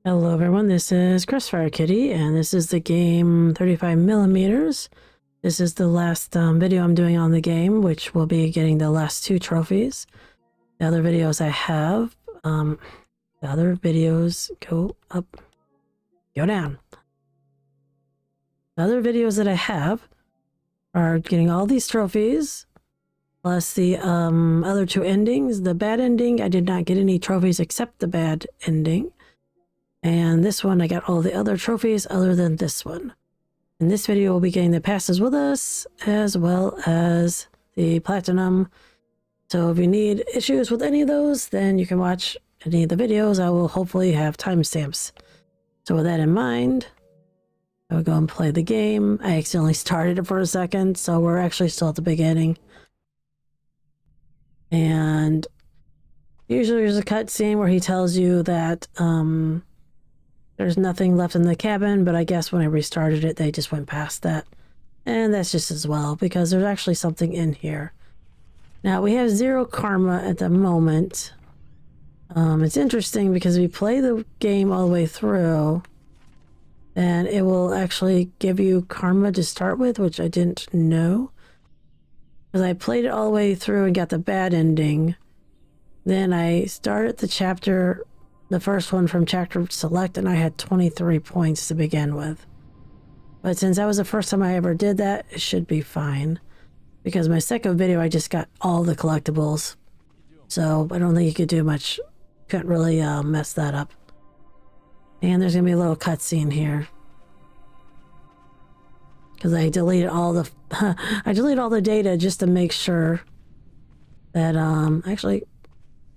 Hello everyone, this is Crossfire Kitty, and this is the game 35 millimeters. This is the last video I'm doing on the game, which will be getting the last 2 trophies. The other videos I have, the other videos go up, go down. The other videos that I have are getting all these trophies, plus the other 2 endings. The bad ending, I did not get any trophies except the bad ending. And this one, I got all the other trophies other than this one. In this video, we'll be getting the passes with us, as well as the platinum. So if you need issues with any of those, then you can watch any of the videos. I will hopefully have timestamps. So with that in mind, I will go and play the game. I accidentally started it for a second, so we're actually still at the beginning. And usually there's a cutscene where he tells you that, there's nothing left in the cabin, but I guess when I restarted it, they just went past that. And that's just as well, because there's actually something in here. Now, we have 0 karma at the moment. It's interesting because if you play the game all the way through, then it will actually give you karma to start with, which I didn't know. Because I played it all the way through and got the bad ending. Then I started the chapter, the first one from chapter select, and I had 23 points to begin with. But since that was the first time I ever did that, it should be fine. Because my second video, I just got all the collectibles. So I don't think you could do much. Couldn't really mess that up. And there's going to be a little cutscene here. Because I deleted all the I deleted all the data just to make sure that actually.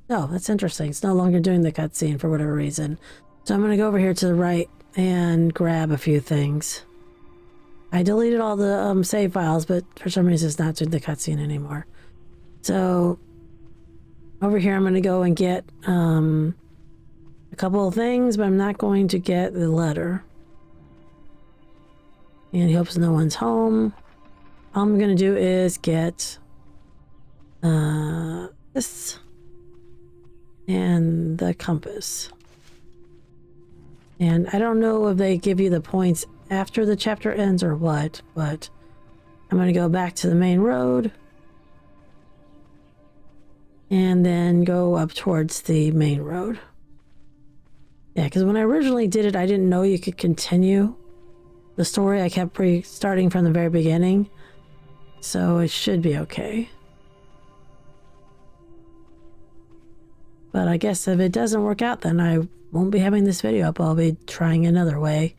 Oh, that's interesting. It's no longer doing the cutscene for whatever reason. So I'm going to go over here to the right and grab a few things. I deleted all the save files, but for some reason it's not doing the cutscene anymore. So over here I'm going to go and get a couple of things, but I'm not going to get the letter. And he hopes no one's home. All I'm going to do is get this. And the compass. And I don't know if they give you the points after the chapter ends or what, but I'm going to go back to the main road and then go up towards the main road. Yeah, because when I originally did it, I didn't know you could continue the story. I kept starting from the very beginning, so it should be okay. But I guess if it doesn't work out, then I won't be having this video up. I'll be trying another way.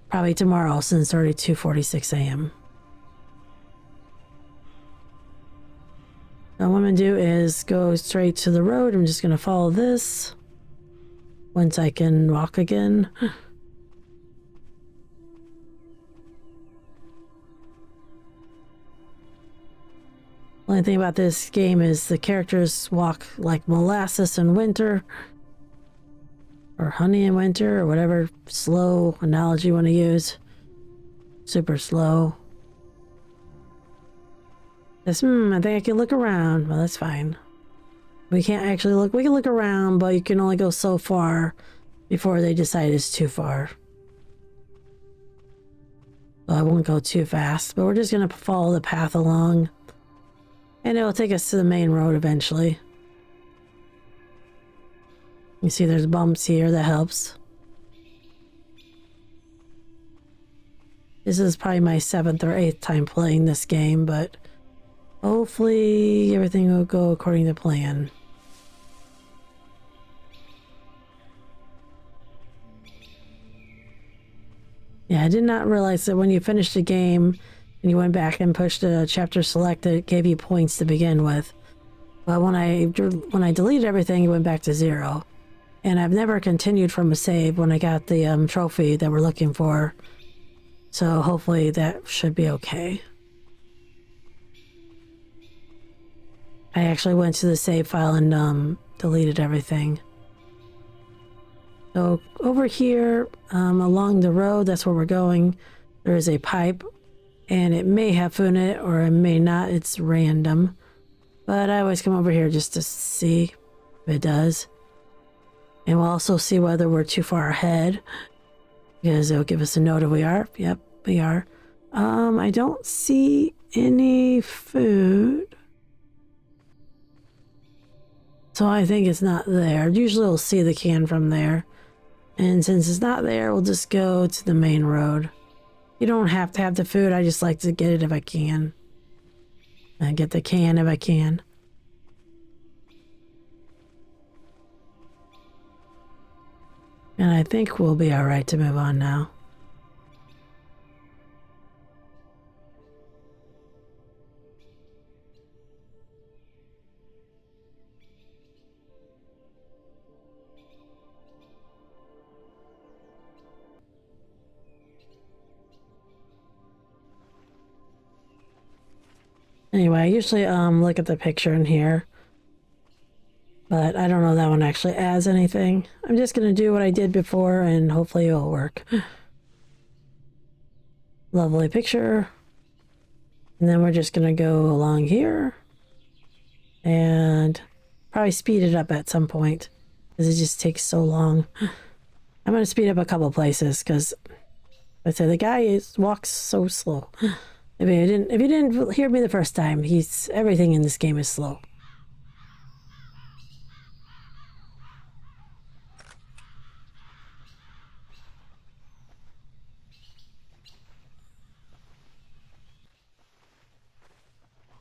Probably tomorrow, since it's already 2:46 a.m. What I'm going to do is go straight to the road. I'm just going to follow this. Once I can walk again. The only thing about this game is the characters walk like molasses in winter, or honey in winter, or whatever slow analogy you want to use. Super slow. This, I think I can look around. Well, that's fine. We can't actually look. We can look around, but you can only go so far before they decide it's too far. So I won't go too fast, but we're just going to follow the path along. And it'll take us to the main road eventually. You see there's bumps here, that helps. This is probably my 7th or 8th time playing this game, but hopefully everything will go according to plan. Yeah, I did not realize that when you finish the game and you went back and pushed a chapter select, it gave you points to begin with. But when I deleted everything, it went back to 0. And I've never continued from a save when I got the trophy that we're looking for. So hopefully that should be okay. I actually went to the save file and deleted everything. So over here, along the road, that's where we're going, there is a pipe. And it may have food in it, or it may not. It's random. But I always come over here just to see if it does. And we'll also see whether we're too far ahead, because it'll give us a note if we are. Yep, we are. I don't see any food. So I think it's not there. Usually we'll see the can from there. And since it's not there, we'll just go to the main road. You don't have to have the food. I just like to get it if I can. And get the can if I can. And I think we'll be alright to move on now. Anyway, I usually look at the picture in here. But I don't know that one actually adds anything. I'm just going to do what I did before and hopefully it'll work. Lovely picture. And then we're just going to go along here. And probably speed it up at some point. Because it just takes so long. I'm going to speed up a couple places because I say the guy walks so slow. If you didn't hear me the first time, everything in this game is slow.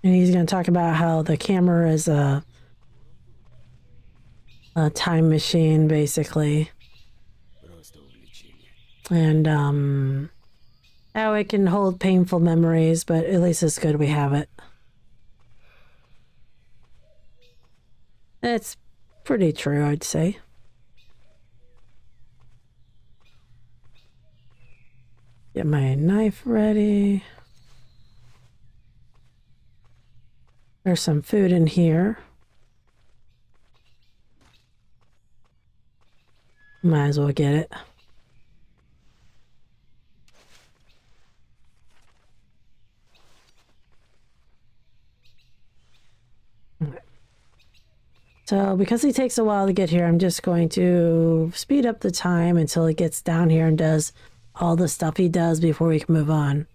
And he's going to talk about how the camera is a time machine, basically. And how it can hold painful memories, but at least it's good we have it. It's pretty true, I'd say. Get my knife ready. There's some food in here. Might as well get it. So because he takes a while to get here, I'm just going to speed up the time until he gets down here and does all the stuff he does before we can move on.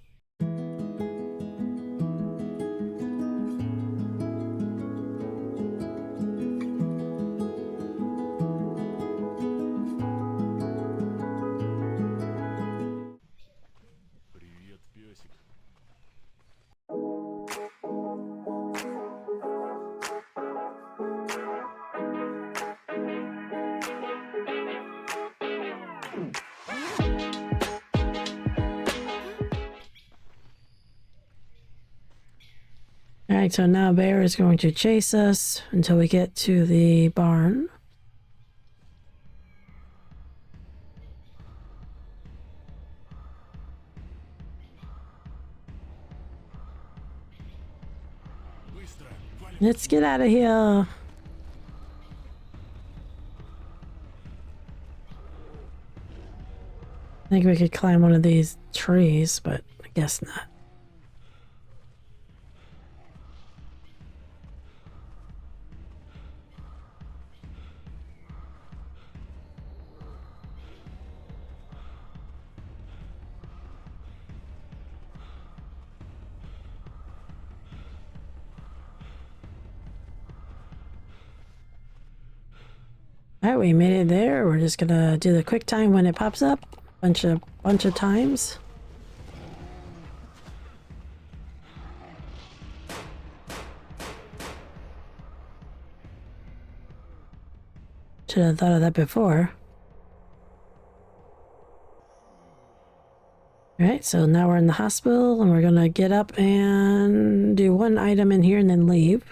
Alright, so now Bear is going to chase us until we get to the barn. Let's get out of here. I think we could climb one of these trees, but I guess not. Alright, we made it there. We're just gonna do the quick time when it pops up. Bunch of times. Should have thought of that before. Alright, so now we're in the hospital and we're gonna get up and do one item in here and then leave.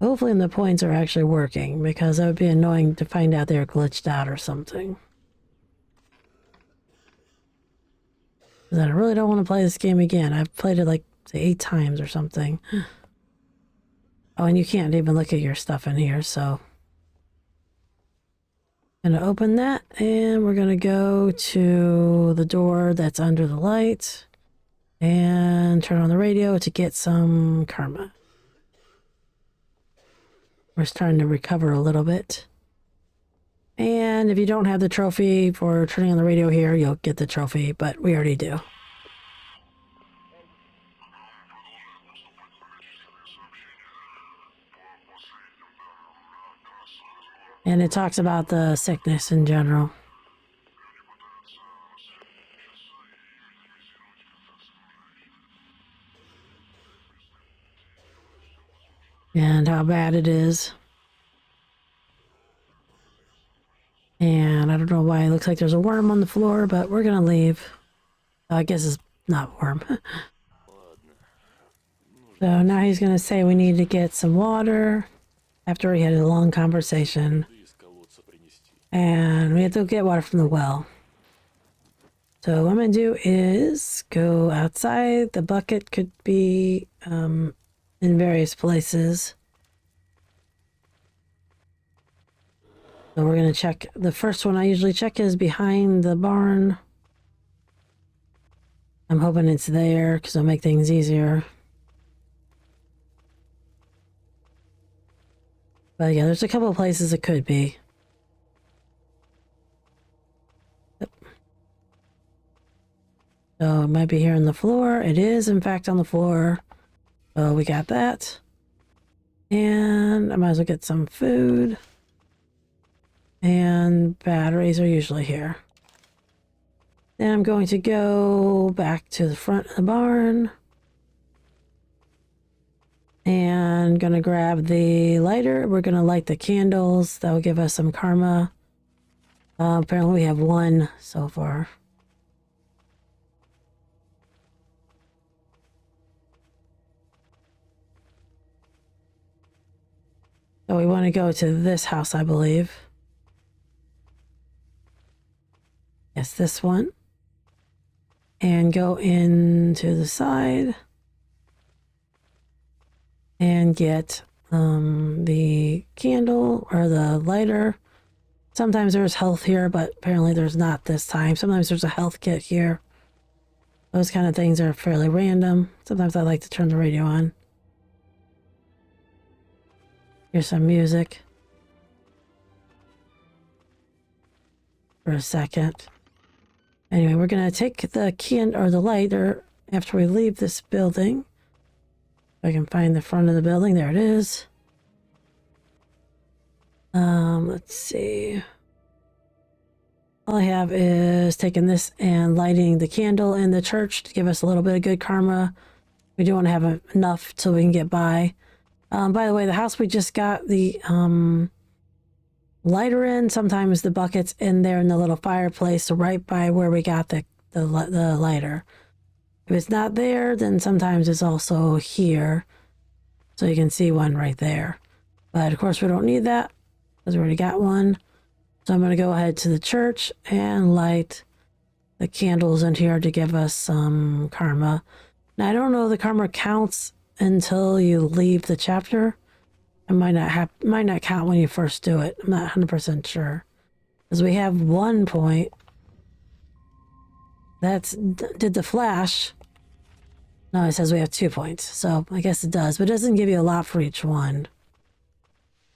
Hopefully the points are actually working, because that would be annoying to find out they're glitched out or something. Because I really don't want to play this game again. I've played it like, say, 8 times or something. Oh, and you can't even look at your stuff in here, so... Gonna open that, and we're gonna go to the door that's under the light, and turn on the radio to get some karma. We're starting to recover a little bit. And if you don't have the trophy for turning on the radio here, you'll get the trophy, but we already do. And it talks about the sickness in general. And how bad it is. And I don't know why it looks like there's a worm on the floor, but we're gonna leave. I guess it's not worm. So now he's gonna say we need to get some water after we had a long conversation. And we have to get water from the well. So what I'm gonna do is go outside. The bucket could be in various places. So we're gonna check. The first one I usually check is behind the barn. I'm hoping it's there because it'll make things easier. But yeah, there's a couple of places it could be. Yep. So it might be here on the floor. It is, in fact, on the floor. So we got that. And I might as well get some food. And batteries are usually here. Then I'm going to go back to the front of the barn. And gonna grab the lighter. We're gonna light the candles. That will give us some karma. Apparently we have one so far. So we want to go to this house, I believe. Yes, this one. And go into the side. And get the candle or the lighter. Sometimes there's health here, but apparently there's not this time. Sometimes there's a health kit here. Those kind of things are fairly random. Sometimes I like to turn the radio on. Here's some music. For a second. Anyway, we're going to take the candle or the lighter after we leave this building. If I can find the front of the building. There it is. Let's see. All I have is taking this and lighting the candle in the church to give us a little bit of good karma. We do want to have enough so we can get by. By the way, the house we just got the lighter in, sometimes the bucket's in there in the little fireplace, so right by where we got the lighter. If it's not there, then sometimes it's also here. So you can see one right there. But of course we don't need that because we already got one. So I'm going to go ahead to the church and light the candles in here to give us some karma. Now I don't know if the karma counts until you leave the chapter. It might not count when you first do it. I'm not 100% sure. Because we have 1 point. Did the flash. No, it says we have 2 points. So I guess it does. But it doesn't give you a lot for each one.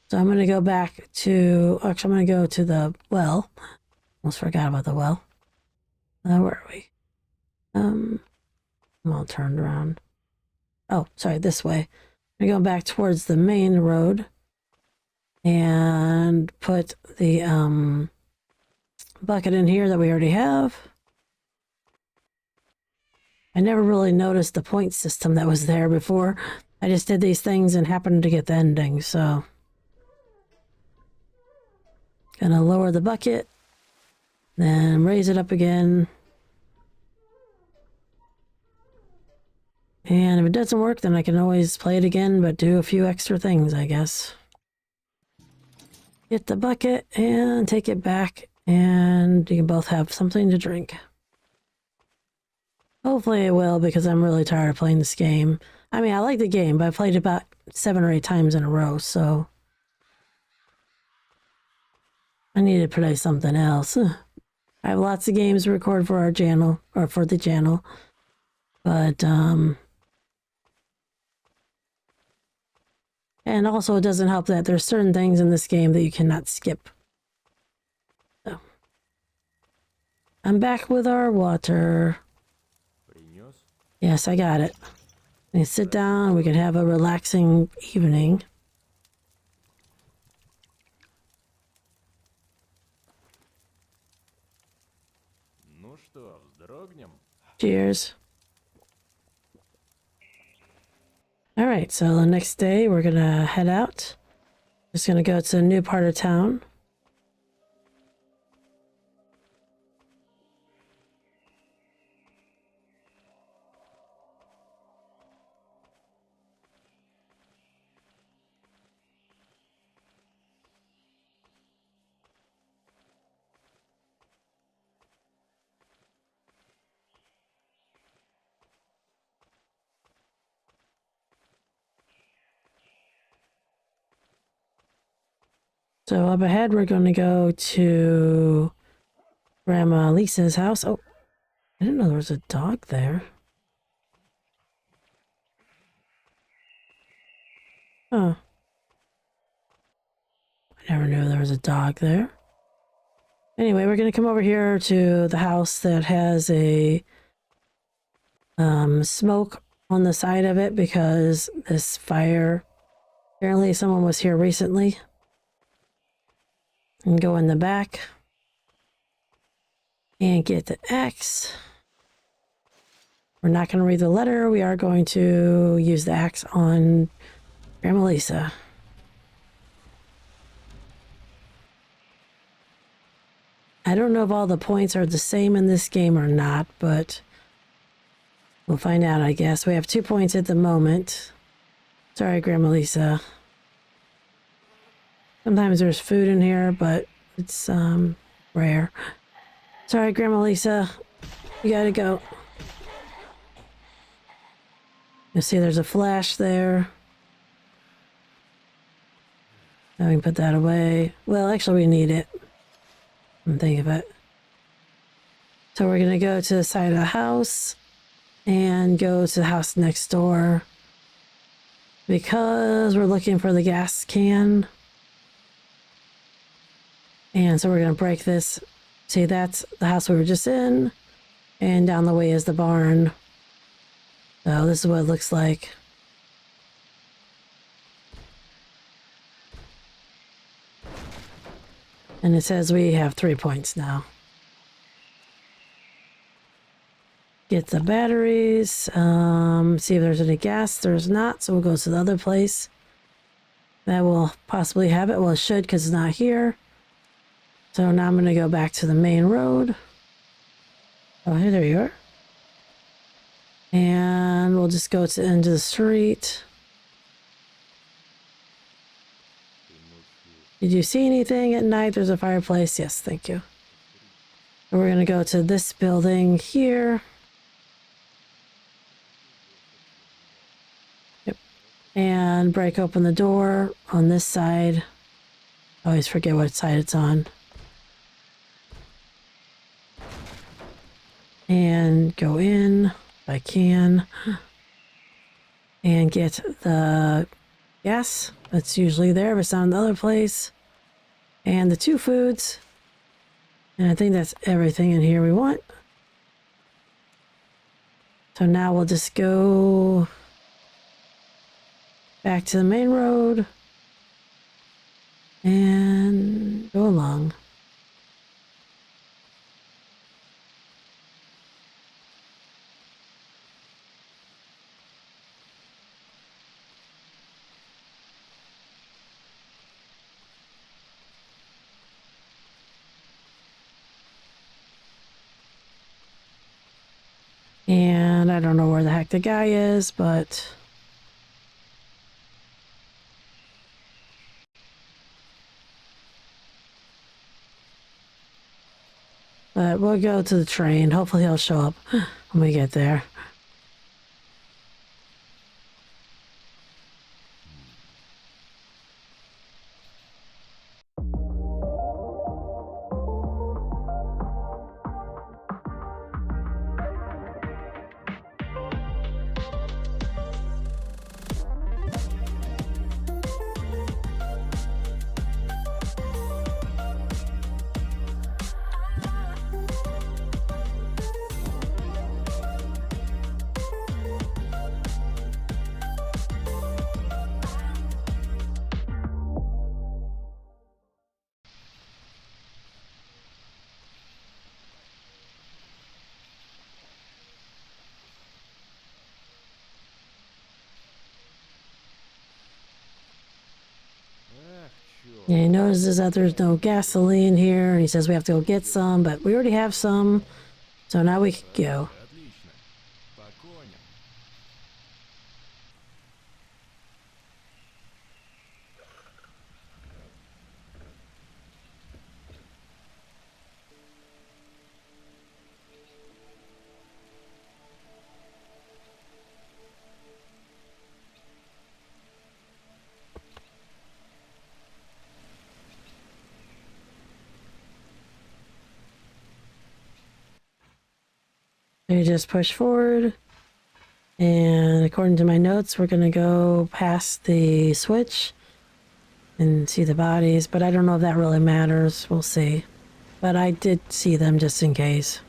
So I'm going to go back to... Actually, I'm going to go to the well. Almost forgot about the well. Where are we? I'm all turned around. Oh, sorry, this way. I'm going to go back towards the main road. And put the bucket in here that we already have. I never really noticed the point system that was there before. I just did these things and happened to get the ending, so... Gonna lower the bucket, then raise it up again. And if it doesn't work, then I can always play it again, but do a few extra things, I guess. Get the bucket and take it back, and you can both have something to drink. Hopefully it will, because I'm really tired of playing this game. I mean, I like the game, but I played it about 7 or 8 times in a row, so... I need to play something else. I have lots of games to record for our channel, or for the channel. But, yeah, And also it doesn't help that there's certain things in this game that you cannot skip. So I'm back with our water. Yes, I got it. We sit down, we can have a relaxing evening. Cheers. All right, so the next day we're gonna head out. Just gonna go to a new part of town. So up ahead, we're going to go to Grandma Lisa's house. Oh, I didn't know there was a dog there. Oh. I never knew there was a dog there. Anyway, we're going to come over here to the house that has a smoke on the side of it because this fire, apparently someone was here recently. And go in the back and get the axe. We're not going to read the letter. We are going to use the axe on Grandma Lisa. I don't know if all the points are the same in this game or not, but we'll find out, I guess. We have 2 points at the moment. Sorry, Grandma Lisa. Sometimes there's food in here, but it's rare. Sorry, Grandma Lisa. You gotta go. You'll see there's a flash there. Now we can put that away. Well, actually, we need it. Think of it. So we're gonna go to the side of the house and go to the house next door because we're looking for the gas can. And so we're gonna break this. See, that's the house we were just in, and down the way is the barn. So this is what it looks like. And it says we have 3 points now. Get the batteries, see if there's any gas. There's not, so we'll go to the other place. That will possibly have it. Well, it should because it's not here. So now I'm going to go back to the main road. Oh, hey, there you are. And we'll just go to the end of the street. Did you see anything at night? There's a fireplace. Yes, thank you. And we're going to go to this building here. Yep. And break open the door on this side. I always forget what side it's on. And go in if I can. And get the gas. That's usually there, but it's not in the other place. And the 2 foods. And I think that's everything in here we want. So now we'll just go back to the main road and go along. And I don't know where the heck the guy is, but we'll go to the train. Hopefully he'll show up when we get there. Yeah, he notices that there's no gasoline here, and he says we have to go get some, but we already have some, so now we can go. You just push forward, and according to my notes, we're gonna go past the switch and see the bodies, but I don't know if that really matters. We'll see. But I did see them just in case.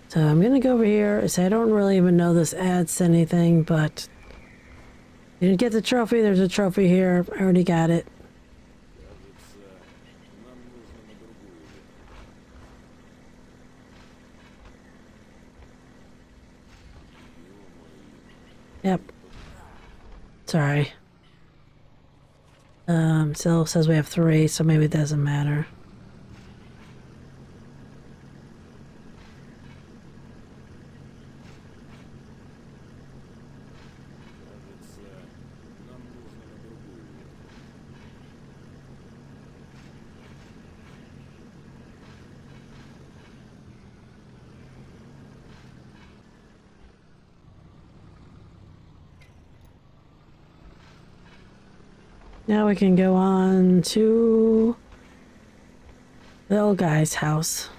So I'm gonna go over here. So I don't really even know this adds to anything, but you didn't get the trophy. There's a trophy here. I already got it. Yep. Sorry. Still says we have 3, so maybe it doesn't matter. Now we can go on to the old guy's house.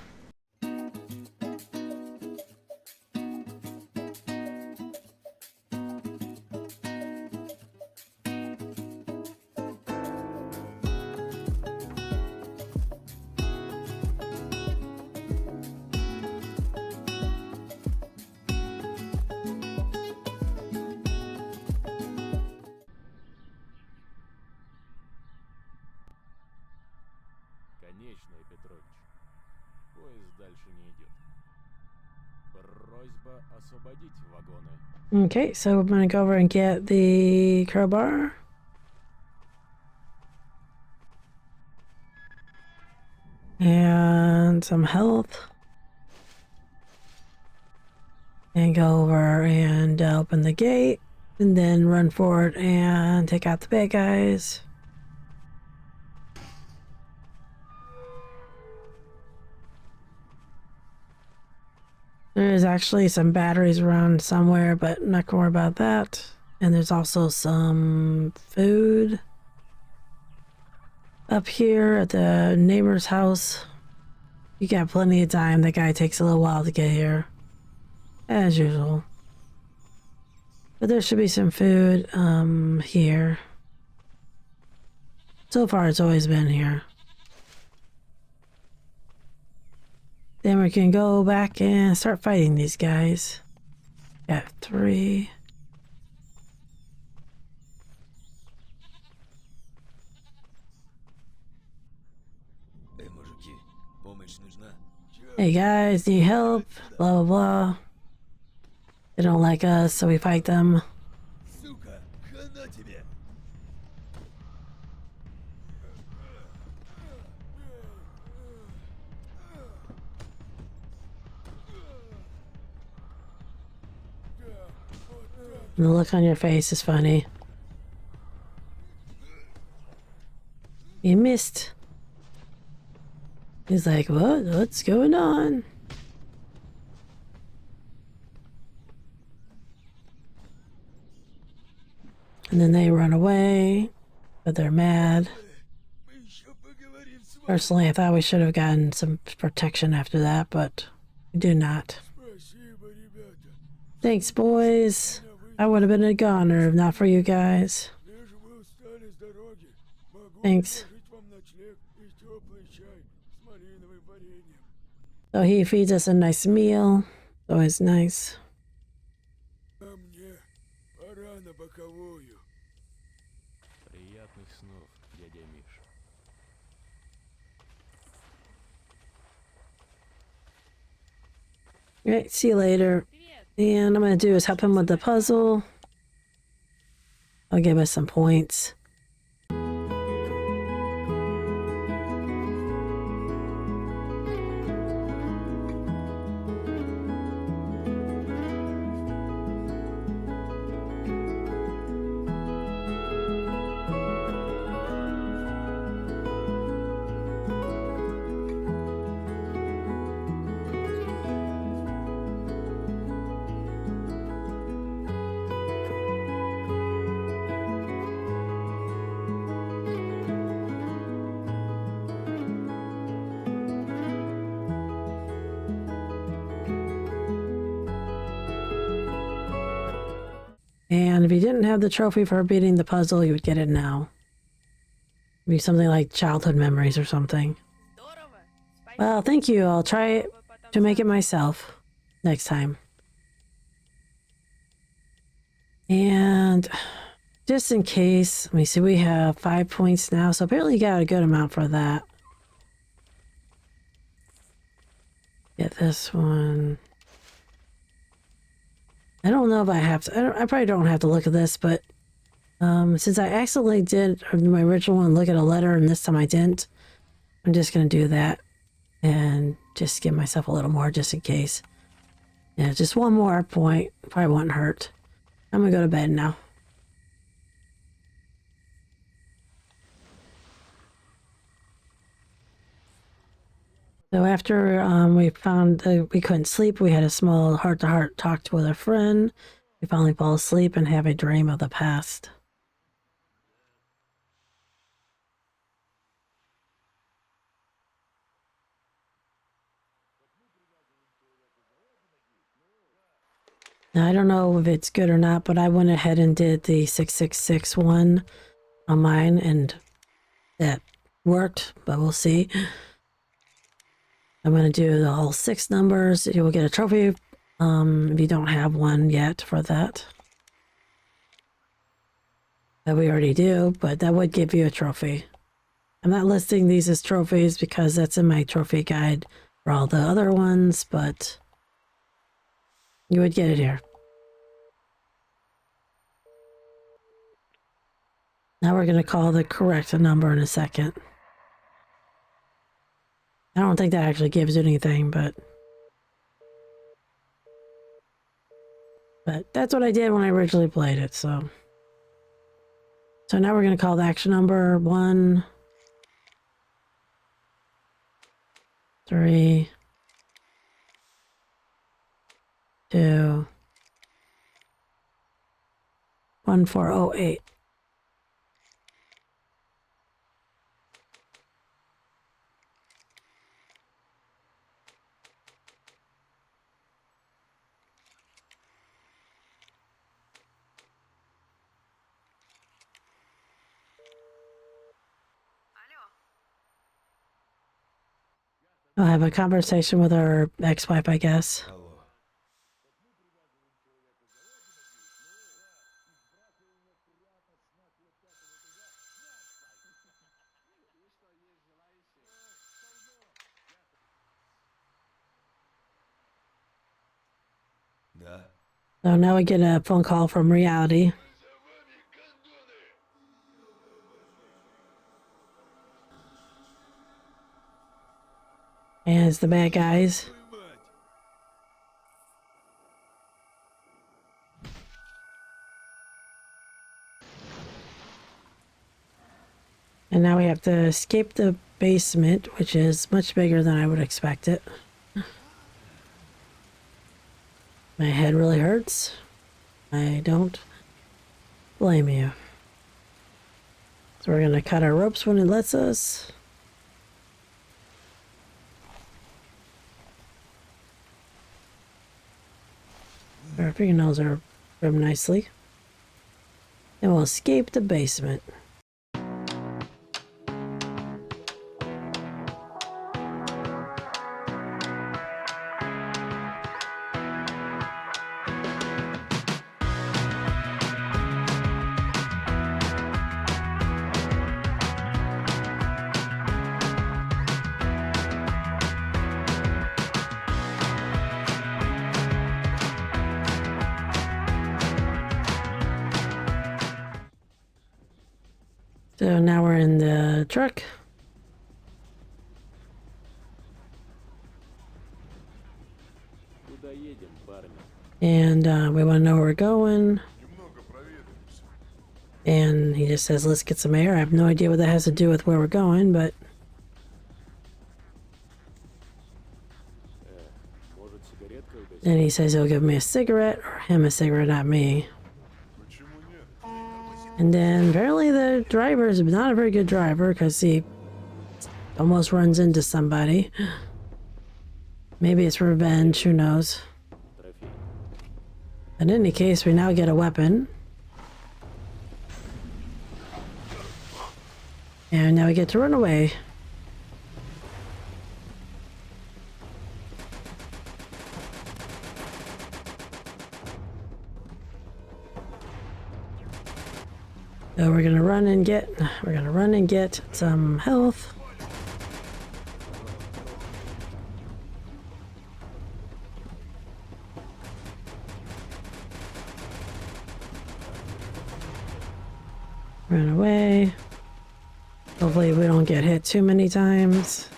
Okay, so we're gonna go over and get the crowbar. And some health. And go over and open the gate. And then run forward and take out the bad guys. There's actually some batteries around somewhere, but I'm not gonna worry about that. And there's also some food up here at the neighbor's house. You got plenty of time. The guy takes a little while to get here, as usual. But there should be some food here. So far, it's always been here. Then we can go back and start fighting these guys. Got 3. Hey guys, need help? Blah blah blah. They don't like us, so we fight them. And the look on your face is funny. You missed. He's like, what? What's going on? And then they run away, but they're mad. Personally, I thought we should have gotten some protection after that, but we do not. Thanks, boys. I would have been a goner if not for you guys. Thanks. So he feeds us a nice meal. Always nice. Пора на боковую. Приятных снов, дядя Миш. Alright, see you later. And I'm going to do is help him with the puzzle. I'll give us some points. And if you didn't have the trophy for beating the puzzle, you would get it now. It'd be something like childhood memories or something. Well, thank you. I'll try to make it myself next time. And just in case, let me see, we have 5 points now, so apparently you got a good amount for that. Get this one. I don't know if I have to, I probably don't have to look at this, but since I accidentally did my original one look at a letter and this time I didn't, I'm just going to do that and just give myself a little more just in case. Yeah, just one more point. Probably won't hurt. I'm going to go to bed now. So after we found we couldn't sleep, we had a small heart-to-heart talk with a friend. We finally fall asleep and have a dream of the past. Now, I don't know if it's good or not, but I went ahead and did the 666 one on mine, and that worked, but we'll see. I'm going to do the whole 6 numbers. You will get a trophy if you don't have one yet for that. That we already do, but that would give you a trophy. I'm not listing these as trophies because that's in my trophy guide for all the other ones, but you would get it here. Now we're going to call the correct number in a second. I don't think that actually gives you anything, but that's what I did when I originally played it, so. So now we're going to call the action number 1, 3, 2, 1408. I'll have a conversation with our ex-wife, I guess. Алло. Да. So now we get a phone call from reality. And it's the bad guys. And now we have to escape the basement, which is much bigger than I would expect it. My head really hurts. I don't blame you. So we're going to cut our ropes when it lets us. Our fingernails are trimmed nicely. And we'll escape the basement. So now we're in the truck. And we want to know where we're going. And he just says, let's get some air. I have no idea what that has to do with where we're going, but... And he says he'll give me a cigarette, or him a cigarette, not me. And then apparently the driver is not a very good driver because he almost runs into somebody. Maybe it's revenge, who knows. In any case, we now get a weapon. And now we get to run away. So we're gonna run and get some health. Run away. Hopefully we don't get hit too many times.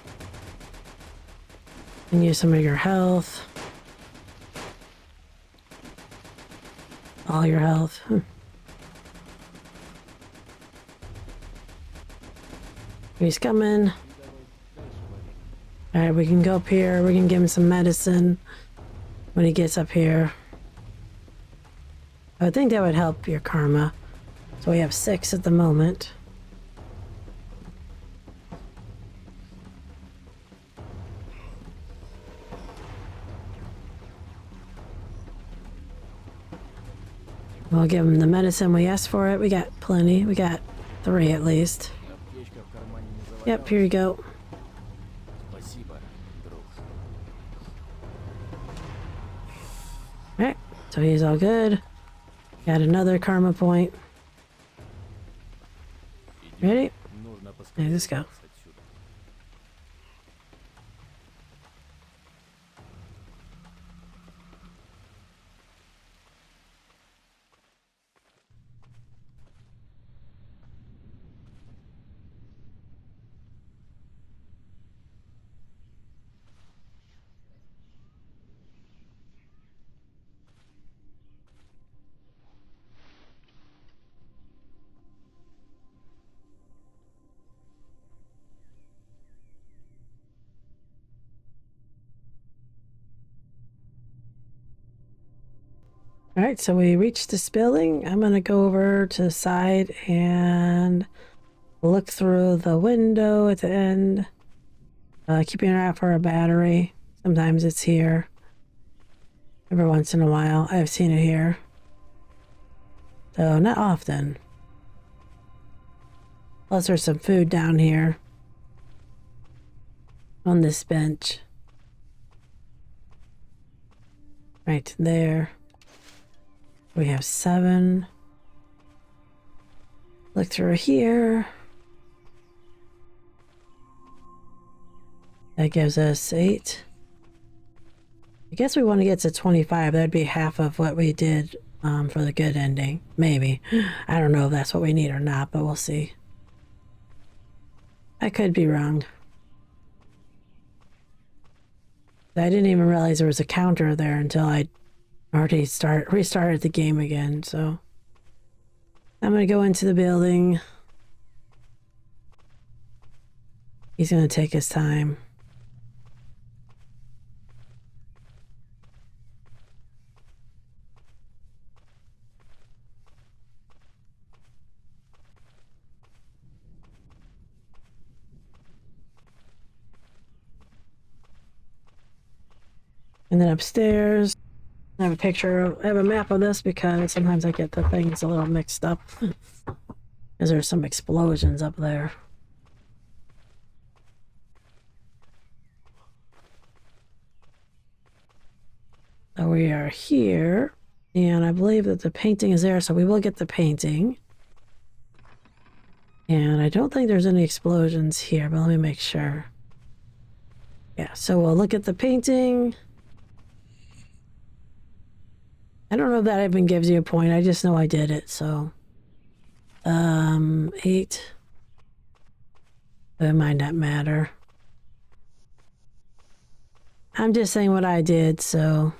And use some of your health. All your health. He's coming. Alright, we can go up here. We can give him some medicine when he gets up here. I would think that would help your karma. So we have 6 at the moment. We'll give him the medicine we asked for it. We got plenty. We got 3 at least. Yep, here you go. Alright, so he's all good. Got another karma point. Ready? Okay, let's go. All right, so we reached this building. I'm gonna go over to the side and look through the window at the end. Keeping an eye out for a battery. Sometimes it's here. Every once in a while, I've seen it here. So not often. Plus there's some food down here. On this bench. Right there. We have 7. Look through here. That gives us 8. I guess we want to get to 25. That'd be half of what we did for the good ending. Maybe. I don't know if that's what we need or not, but we'll see. I could be wrong. I didn't even realize there was a counter there until I already restarted the game again, so I'm gonna go into the building. He's gonna take his time. And then upstairs, I have a map of this because sometimes I get the things a little mixed up. Because there's some explosions up there. So we are here, and I believe that the painting is there, so we will get the painting. And I don't think there's any explosions here, but let me make sure. Yeah, so we'll look at the painting. I don't know if that even gives you a point. I just know I did it, so. 8. But it might not matter. I'm just saying what I did, so.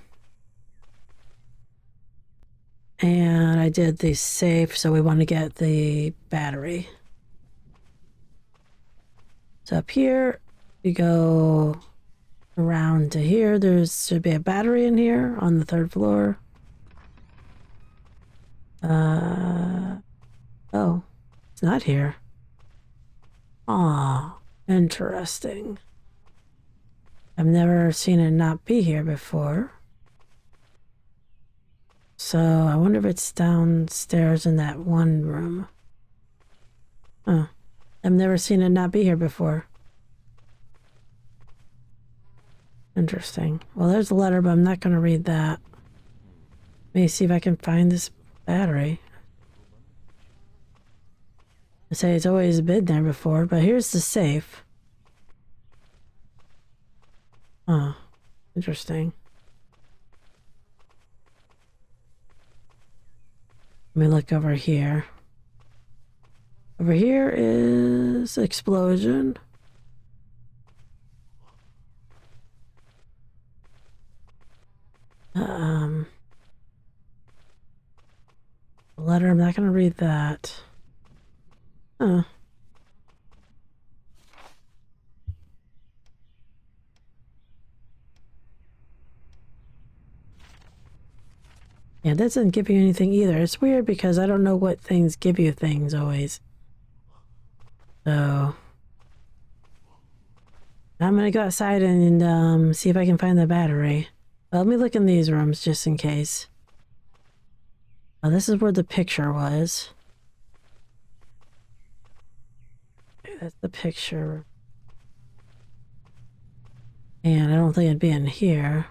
And I did the safe, so we want to get the battery. So up here, we go around to here. There should be a battery in here on the 3rd floor. Oh, it's not here. Aw, interesting. I've never seen it not be here before. So I wonder if it's downstairs in that one room. Huh. I've never seen it not be here before. Interesting. Well, there's a letter, but I'm not going to read that. Let me see if I can find this battery. I say it's always been there before, but here's the safe. Huh. Interesting. Let me look over here. Over here is explosion. Letter, I'm not going to read that. Huh. Yeah, that doesn't give you anything either. It's weird because I don't know what things give you things always. So I'm gonna go outside and see if I can find the battery. Let me look in these rooms just in case. Oh, this is where the picture was. Okay, that's the picture. And I don't think it'd be in here.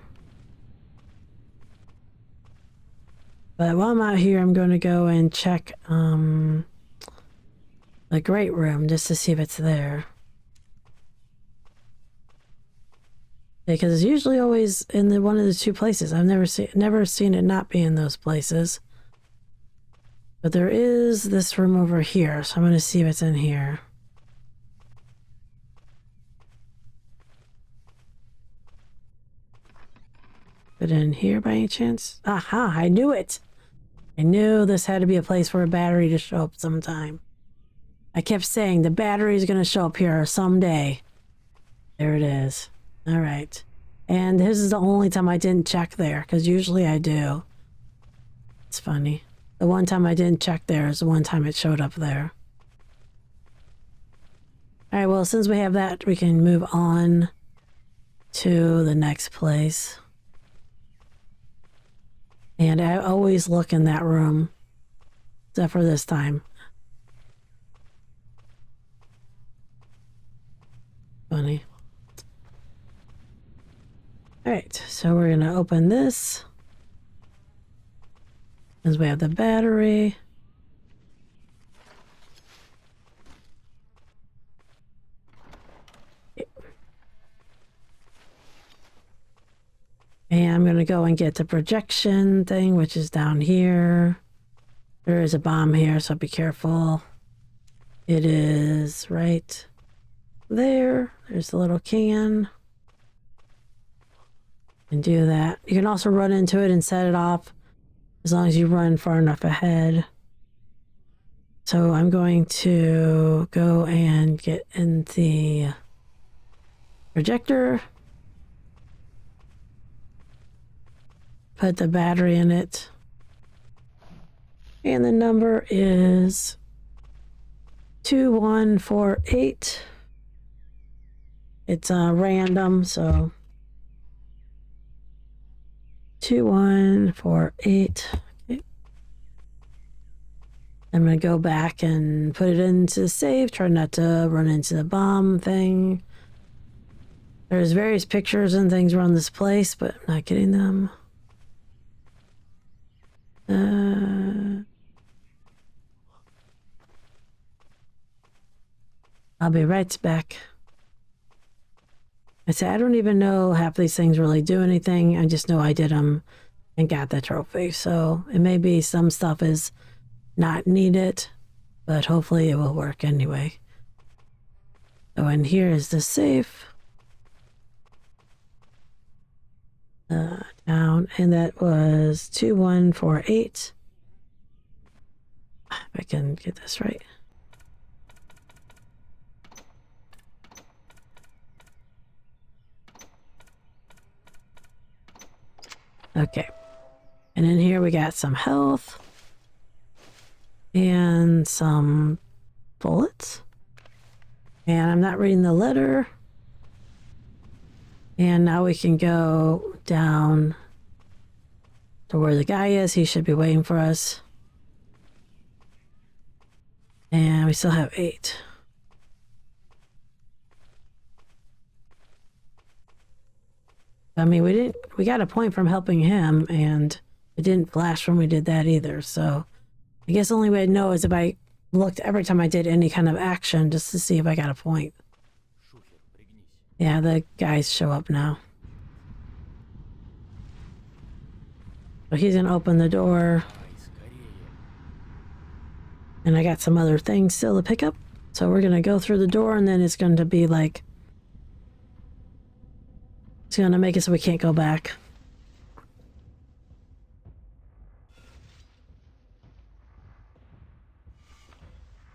But while I'm out here, I'm going to go and check the great room just to see if it's there. Because it's usually always in one of the two places. I've never seen it not be in those places. But there is this room over here, so I'm going to see if it's in here. Is it in here by any chance? Aha, I knew it! I knew this had to be a place for a battery to show up sometime. I kept saying the battery is going to show up here someday. There it is. All right. And this is the only time I didn't check there, because usually I do. It's funny. The one time I didn't check there is the one time it showed up there. All right, well, since we have that, we can move on to the next place. And I always look in that room, except for this time. Funny. All right, so we're gonna open this. Since we have the battery. And I'm going to go and get the projection thing, which is down here. There is a bomb here, so be careful. It is right there. There's the little can. And do that. You can also run into it and set it off as long as you run far enough ahead. So I'm going to go and get in the projector. Put the battery in it. And the number is 2148. It's random, so 2148. Okay. I'm going to go back and put it into the safe. Try not to run into the bomb thing. There's various pictures and things around this place, but I'm not getting them. I'll be right back. I say I don't even know half these things really do anything. I just know I did them and got the trophy. So it may be some stuff is not needed, but hopefully it will work anyway. So in here is the safe. Down, and that was 2148. If I can get this right. Okay. And in here we got some health and some bullets. And I'm not reading the letter. And now we can go down to where the guy is. He should be waiting for us. And we still have 8. I mean, we got a point from helping him, and it didn't flash when we did that either. So I guess the only way I'd know is if I looked every time I did any kind of action just to see if I got a point. Yeah, the guys show up now. So he's gonna open the door. And I got some other things still to pick up. So we're gonna go through the door, and then it's going to be like, it's gonna make it so we can't go back.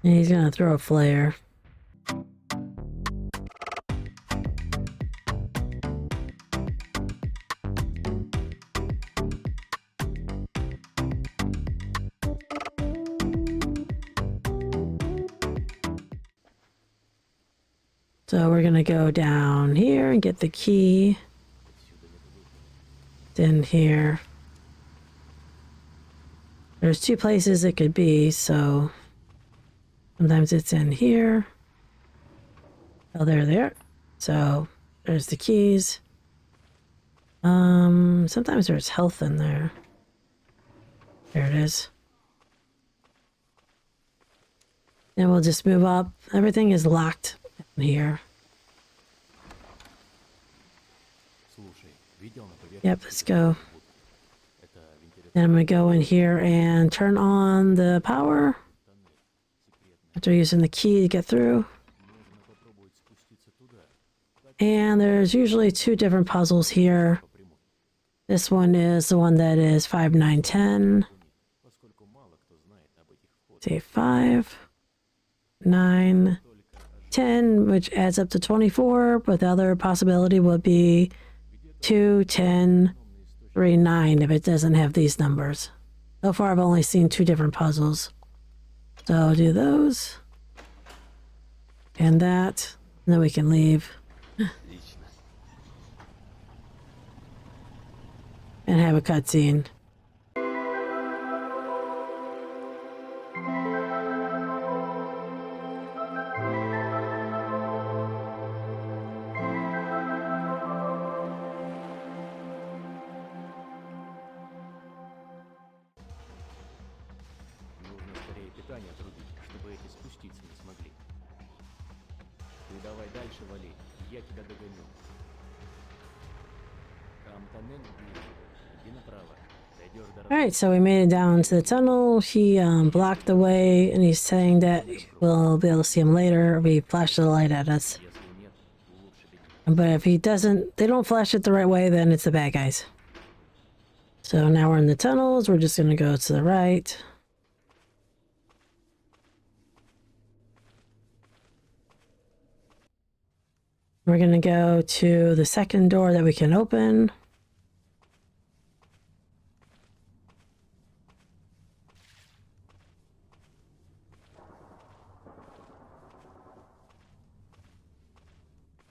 And he's gonna throw a flare. So we're gonna go down here and get the key. In here. There's 2 places it could be, so sometimes it's in here. Oh, they're there. So there's the keys. Sometimes there's health in there. There it is. And we'll just move up. Everything is locked in here. Yep, let's go. And I'm going to go in here and turn on the power after using the key to get through. And there's usually 2 different puzzles here. This one is the one that is 5, 9, 10. Say 5, 9, 10, which adds up to 24, but the other possibility would be 2, 10, 3, 9 if it doesn't have these numbers. So far I've only seen 2 different puzzles. So I'll do those. And that. And then we can leave. And have a cutscene. Alright, so we made it down to the tunnel. He blocked the way, and he's saying that we'll be able to see him later. We flashed the light at us. But if he doesn't, they don't flash it the right way, then it's the bad guys. So now we're in the tunnels. We're just going to go to the right. We're going to go to the second door that we can open.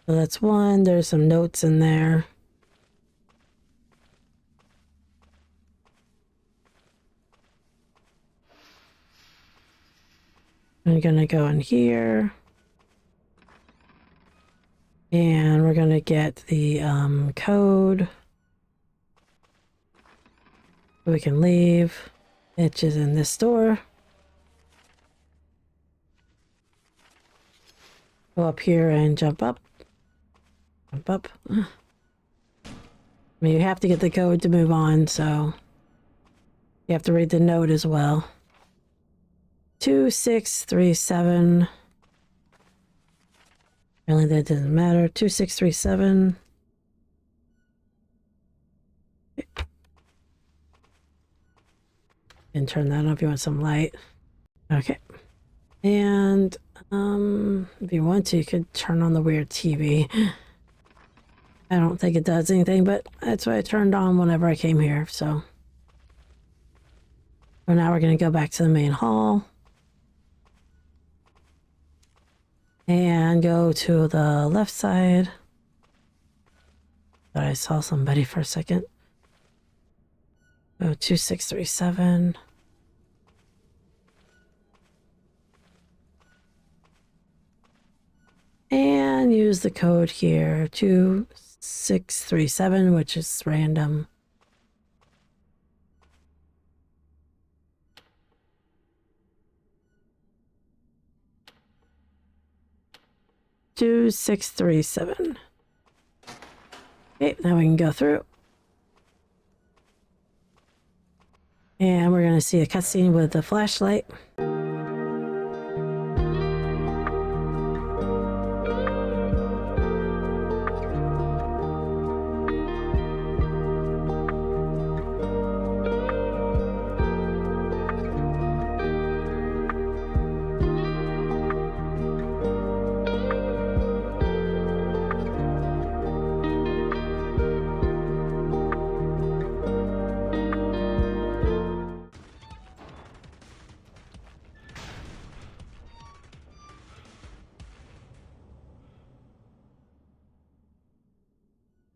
So that's one. There's some notes in there. I'm going to go in here. And we're going to get the code. So we can leave. Which is in this door. Go up here and jump up. Jump up. I mean, you have to get the code to move on, so you have to read the note as well. 2637. Apparently that doesn't matter. 2637. And turn that on if you want some light. Okay. And if you want to, you could turn on the weird TV. I don't think it does anything, but that's what I turned on whenever I came here, so. So now we're going to go back to the main hall. And go to the left side. But I saw somebody for a second. Go 2637. And use the code here, 2637, which is random. Two, 637. Okay, now we can go through. And we're going to see a cutscene with the flashlight.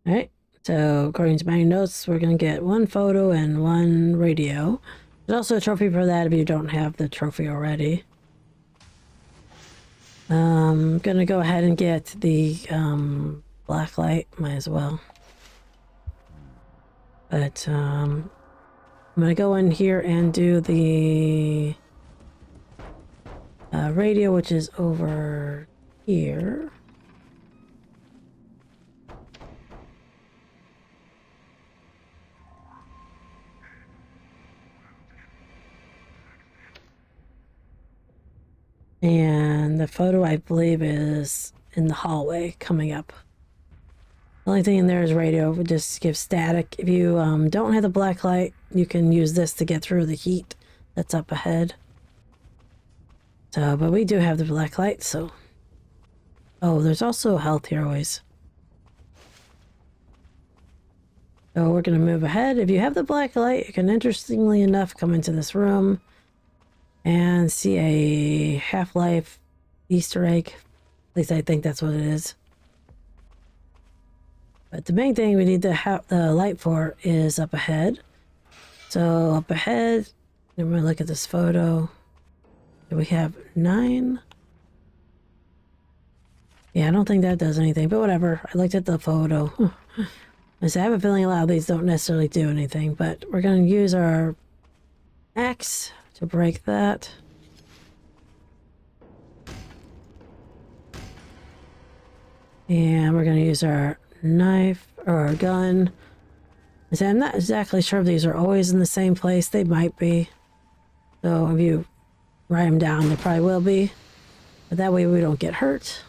All right, so according to my notes, we're going to get one photo and one radio. There's also a trophy for that if you don't have the trophy already. I'm going to go ahead and get the black light, might as well. But I'm going to go in here and do the radio, which is over here. And the photo, I believe, is in the hallway coming up. The only thing in there is radio. It just gives static. If you don't have the black light, you can use this to get through the heat that's up ahead. So, but we do have the black light, so. Oh, there's also health here always. So we're going to move ahead. If you have the black light, you can, interestingly enough, come into this room and see a Half-Life Easter egg. At least I think that's what it is. But the main thing we need the light for is up ahead. So up ahead, I'm going to look at this photo. We have 9. Yeah, I don't think that does anything, but whatever. I looked at the photo. I have a feeling a lot of these don't necessarily do anything, but we're going to use our axe to break that. And we're going to use our knife or our gun. I'm not exactly sure if these are always in the same place. They might be. So if you write them down, they probably will be. But that way we don't get hurt.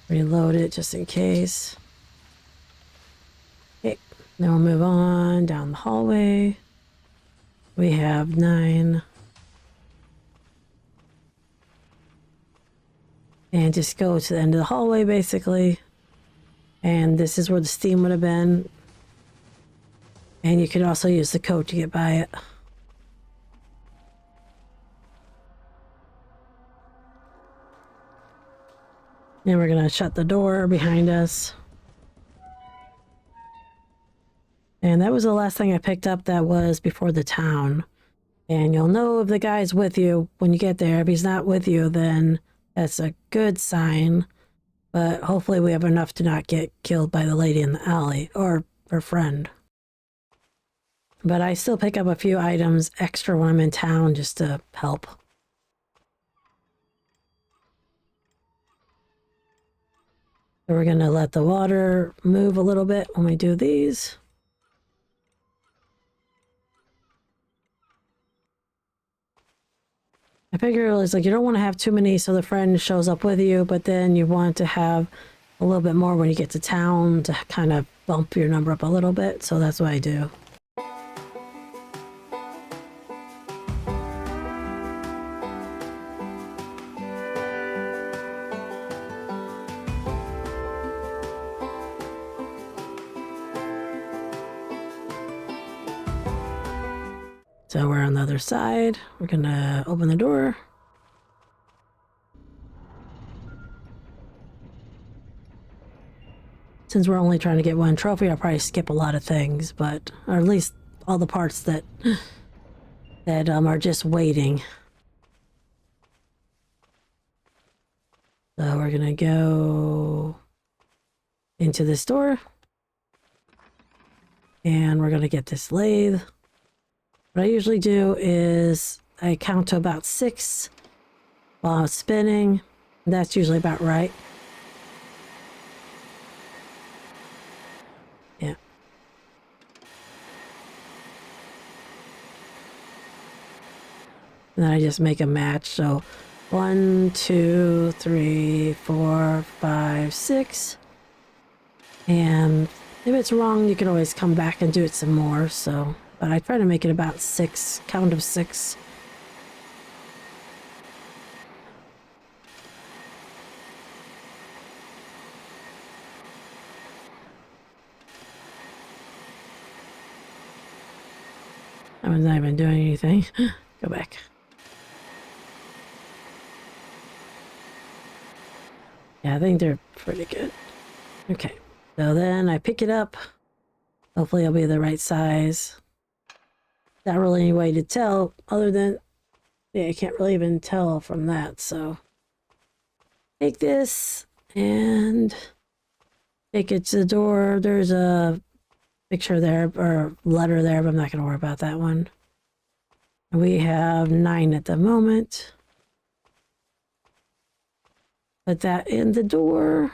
Reload it just in case. Okay, then we'll move on down the hallway. We have 9. And just go to the end of the hallway, basically. And this is where the steam would have been. And you could also use the code to get by it. And we're going to shut the door behind us. And that was the last thing I picked up that was before the town. And you'll know if the guy's with you when you get there. If he's not with you, then that's a good sign. But hopefully we have enough to not get killed by the lady in the alley or her friend. But I still pick up a few items extra when I'm in town just to help. So we're going to let the water move a little bit when we do these. I figure it's like you don't want to have too many so the friend shows up with you, but then you want to have a little bit more when you get to town to kind of bump your number up a little bit. So that's what I do. So we're on the other side. We're gonna open the door. Since we're only trying to get one trophy, I'll probably skip a lot of things, but or at least all the parts that are just waiting. So we're gonna go into this door, and we're gonna get this lathe. What I usually do is I count to about 6 while I'm spinning. That's usually about right. Yeah. And then I just make a match. So 1, 2, 3, 4, 5, 6. And if it's wrong, you can always come back and do it some more. So, but I try to make it about 6, count of 6. I was not even doing anything. Go back. Yeah, I think they're pretty good. Okay, so then I pick it up. Hopefully it'll be the right size. Not really any way to tell other than, yeah, I can't really even tell from that. So take this and take it to the door. There's a picture there or letter there, but I'm not going to worry about that one. We have 9 at the moment. Put that in the door.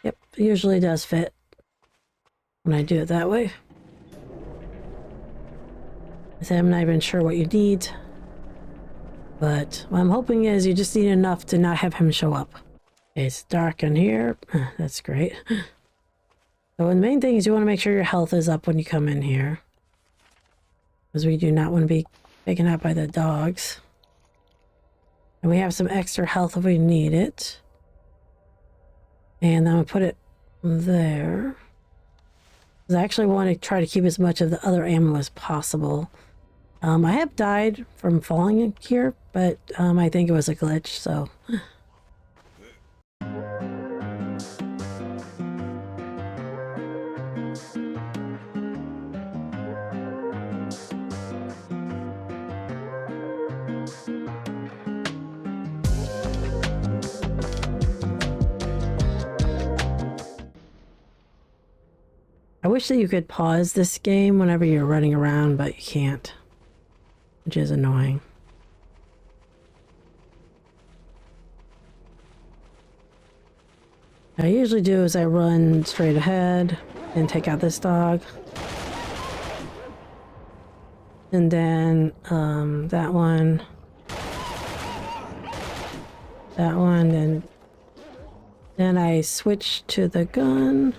Yep, it usually does fit when I do it that way. So I'm not even sure what you need. But what I'm hoping is you just need enough to not have him show up. Okay, it's dark in here. That's great. So the main thing is you want to make sure your health is up when you come in here. Because we do not want to be taken out by the dogs. And we have some extra health if we need it. And I'm going to put it there. Because I actually want to try to keep as much of the other ammo as possible. I have died from falling in here, but I think it was a glitch, so... I wish that you could pause this game whenever you're running around, but you can't, which is annoying. What I usually do is I run straight ahead and take out this dog. And then that one, and then I switch to the gun.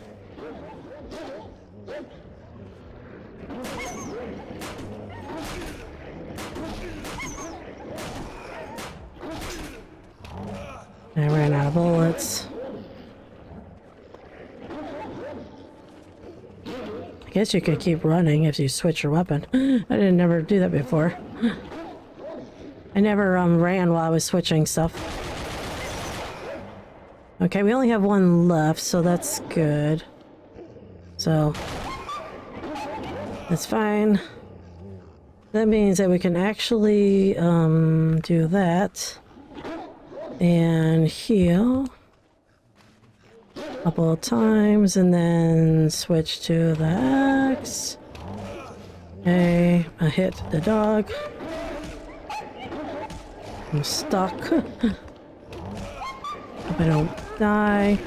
I ran out of bullets. I guess you could keep running if you switch your weapon. I didn't never do that before. I never ran while I was switching stuff. Okay, we only have one left, so that's good. So that's fine. That means that we can actually do that. And heal a couple of times and then switch to the axe. Okay, I hit the dog. I'm stuck. Hope I don't die.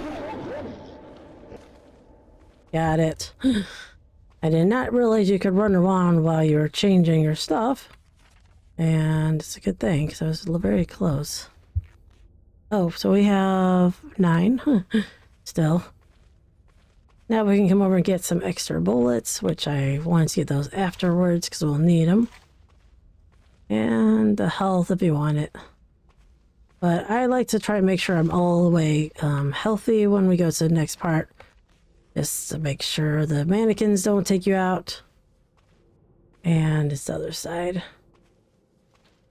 Got it. I did not realize you could run around while you're changing your stuff. And it's a good thing because I was very close. Oh, so we have 9 still. Now we can come over and get some extra bullets, which I want to get those afterwards because we'll need them. And the health if you want it. But I like to try to make sure I'm all the way healthy when we go to the next part. Just to make sure the mannequins don't take you out. And it's the other side.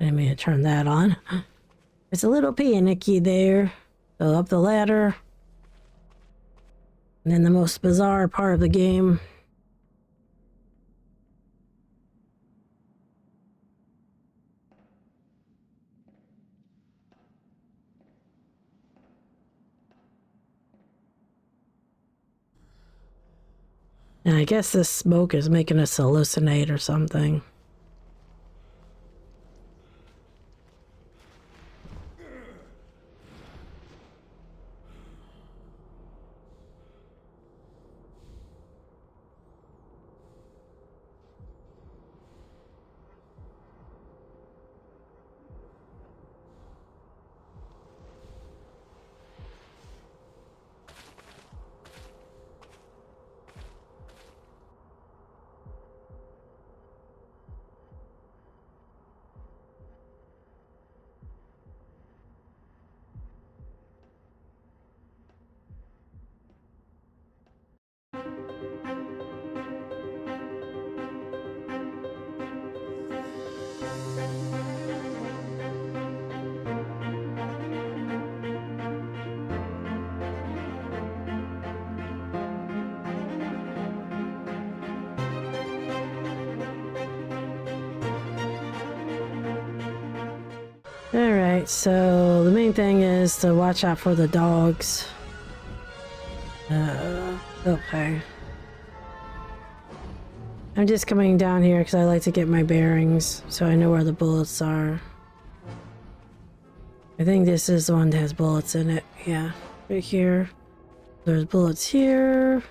I didn't mean to turn that on. It's a little panicky there. Go up the ladder. And then the most bizarre part of the game. And I guess this smoke is making us hallucinate or something. Alright, so the main thing is to watch out for the dogs. Okay. I'm just coming down here because I like to get my bearings so I know where the bullets are. I think this is the one that has bullets in it. Yeah, right here. There's bullets here.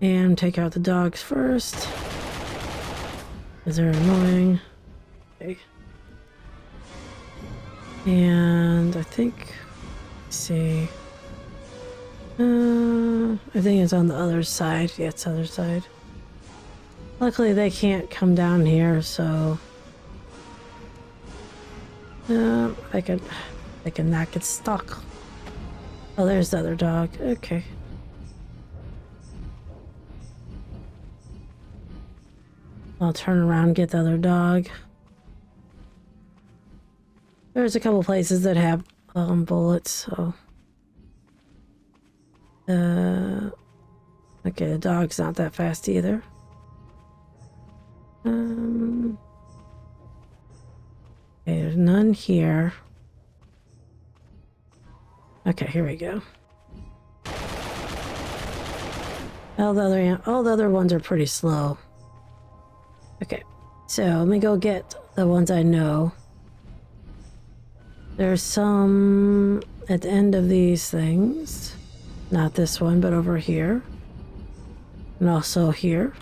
And take out the dogs first. Because they're annoying. Okay. And I think, let's see. I think it's on the other side. Yeah, it's the other side. Luckily they can't come down here, so I can not get stuck. Oh, there's the other dog. Okay. I'll turn around and get the other dog. There's a couple places that have bullets, so okay, the dog's not that fast either. Okay, there's none here. Okay, here we go. All the other ones are pretty slow. Okay, so let me go get the ones I know. There's some at the end of these things. Not this one, but over here. And also here.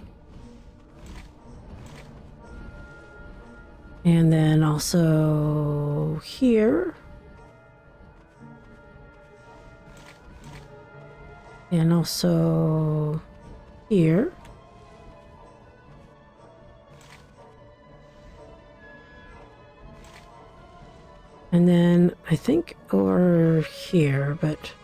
And then also here. And also here. And then I think over here, but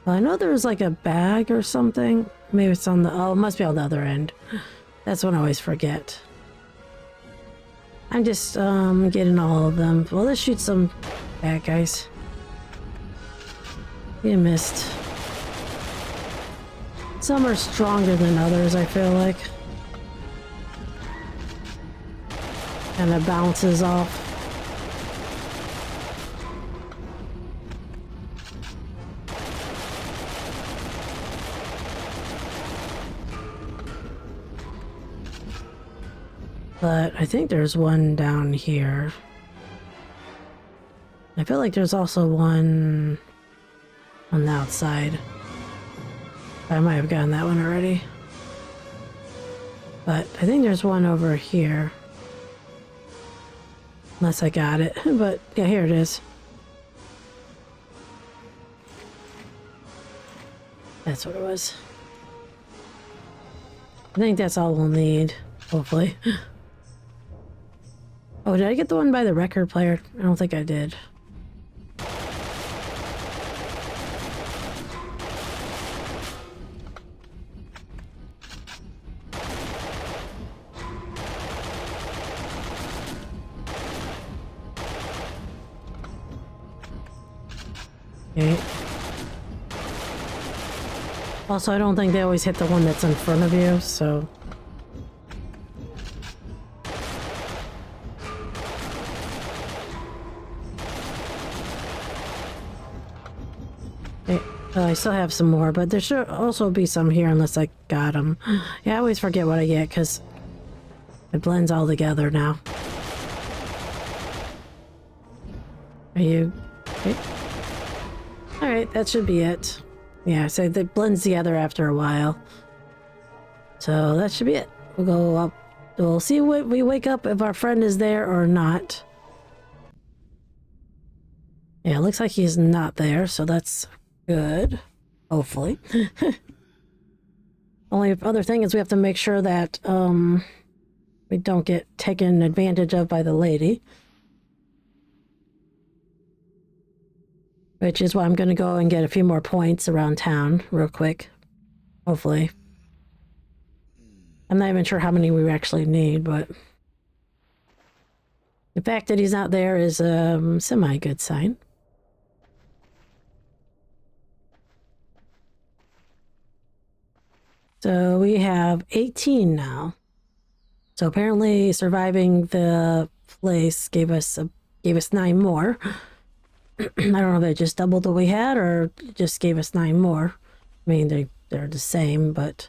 I know there was like a bag or something. Maybe it's on the, oh, it must be on the other end. That's what I always forget. I'm just getting all of them. Well, let's shoot some bad guys. You missed. Some are stronger than others, I feel like. And it bounces off. But I think there's one down here. I feel like there's also one on the outside. I might have gotten that one already. But I think there's one over here. Unless I got it. But yeah, here it is. That's what it was. I think that's all we'll need, hopefully. Oh, did I get the one by the record player? I don't think I did. Okay. Also, I don't think they always hit the one that's in front of you, so... Okay. I still have some more, but there should also be some here unless I got them. Yeah, I always forget what I get because it blends all together now. Are you... Okay. Alright, that should be it. Yeah, so it blends together after a while. So that should be it. We'll go up. We'll see when we wake up if our friend is there or not. Yeah, it looks like he's not there, so that's good. Hopefully. Only other thing is we have to make sure that we don't get taken advantage of by the lady. Which is why I'm going to go and get a few more points around town real quick. Hopefully. I'm not even sure how many we actually need, but... the fact that he's not there is a semi-good sign. So we have 18 now. So apparently surviving the place gave us 9 more. I don't know if it just doubled what we had or just gave us 9 more. I mean, they're the same, but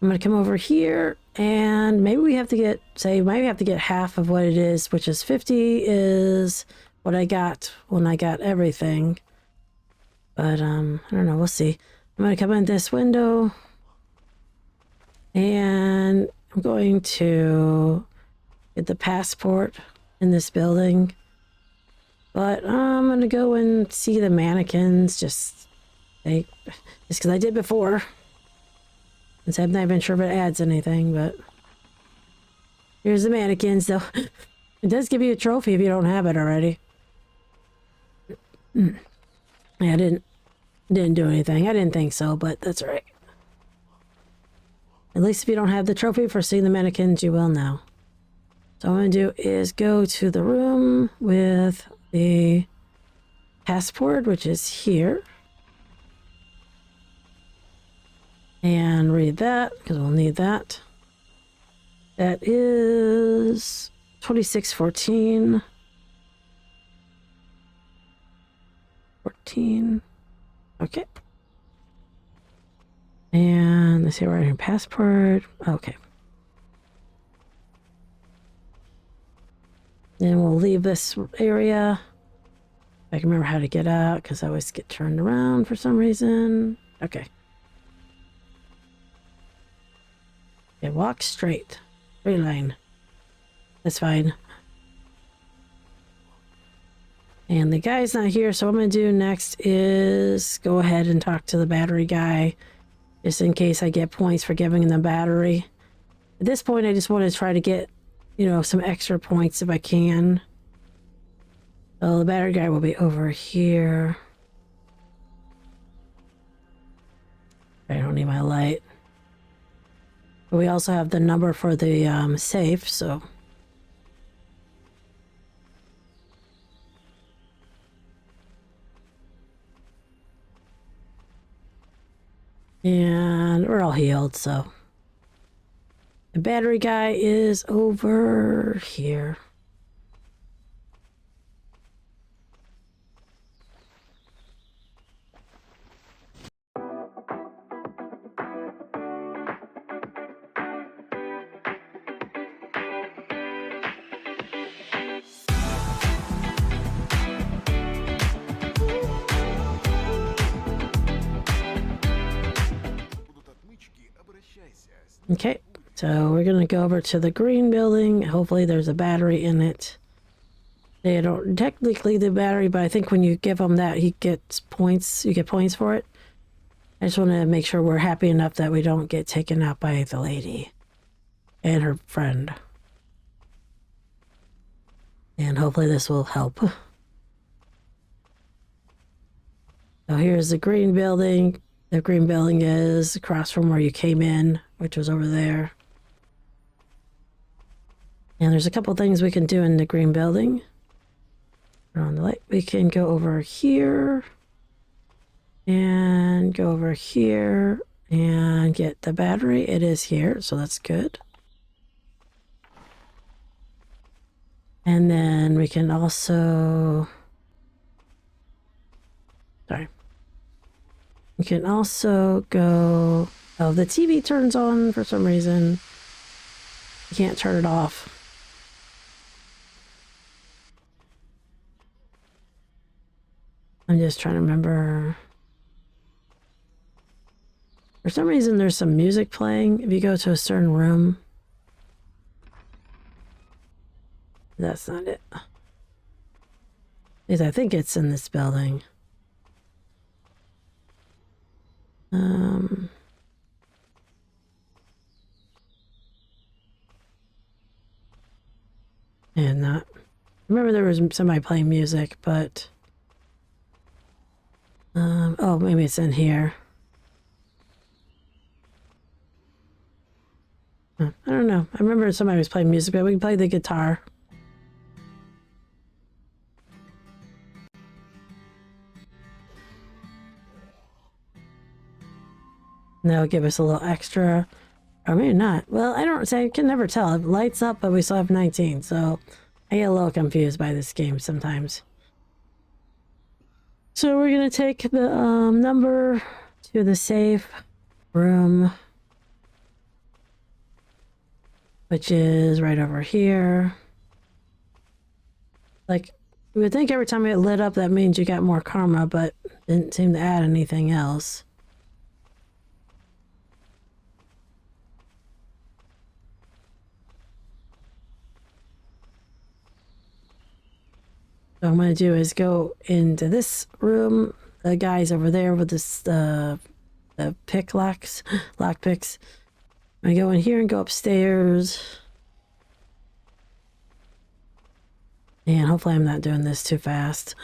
I'm going to come over here and maybe we have to get, maybe we have to get half of what it is, which is 50 is what I got when I got everything. But, I don't know. We'll see. I'm going to come in this window and I'm going to get the passport in this building. But I'm going to go and see the mannequins just because I did before. And so I'm not even sure if it adds anything, but here's the mannequins though. It does give you a trophy if you don't have it already. Yeah, I didn't do anything. I didn't think so, but that's all right. At least if you don't have the trophy for seeing the mannequins, you will now. So what I'm going to do is go to the room with the passport, which is here. And read that, because we'll need that. That is 2614. 14. Okay. And let's see, we're in passport. Okay. Then we'll leave this area. I can remember how to get out because I always get turned around for some reason. Okay. Okay, walk straight. Straight line. That's fine. And the guy's not here, so what I'm going to do next is go ahead and talk to the battery guy, just in case I get points for giving him the battery. At this point, I just want to try to get, you know, some extra points if I can. So the battery guy will be over here. I don't need my light. But we also have the number for the safe, so... And we're all healed, so... The battery guy is over here. Okay, so we're gonna go over to the green building. Hopefully there's a battery in it. They don't technically the battery, but I think when you give him that, he gets points. You get points for it. I just want to make sure we're happy enough that we don't get taken out by the lady and her friend. And hopefully this will help. So here's the green building. The green building is across from where you came in, which was over there. And there's a couple things we can do in the green building. Turn on the light. We can go over here and go over here and get the battery. It is here, so that's good. And then we can also... Sorry. We can also go... Oh, the TV turns on for some reason. You can't turn it off. I'm just trying to remember. For some reason, there's some music playing if you go to a certain room. That's not it. Because I think it's in this building. And not. Remember there was somebody playing music, but... oh, maybe it's in here. I don't know. I remember somebody was playing music, but we can play the guitar. And that'll give us a little extra. Or maybe not. Well, I don't say. I can never tell. It lights up, but we still have 19, so I get a little confused by this game sometimes. So we're going to take the number to the safe room, which is right over here. Like, you would think every time it lit up that means you got more karma, but didn't seem to add anything else. So what I'm going to do is go into this room. The guy's over there with this, the pick locks, lock picks. I'm going to go in here and go upstairs. And hopefully I'm not doing this too fast.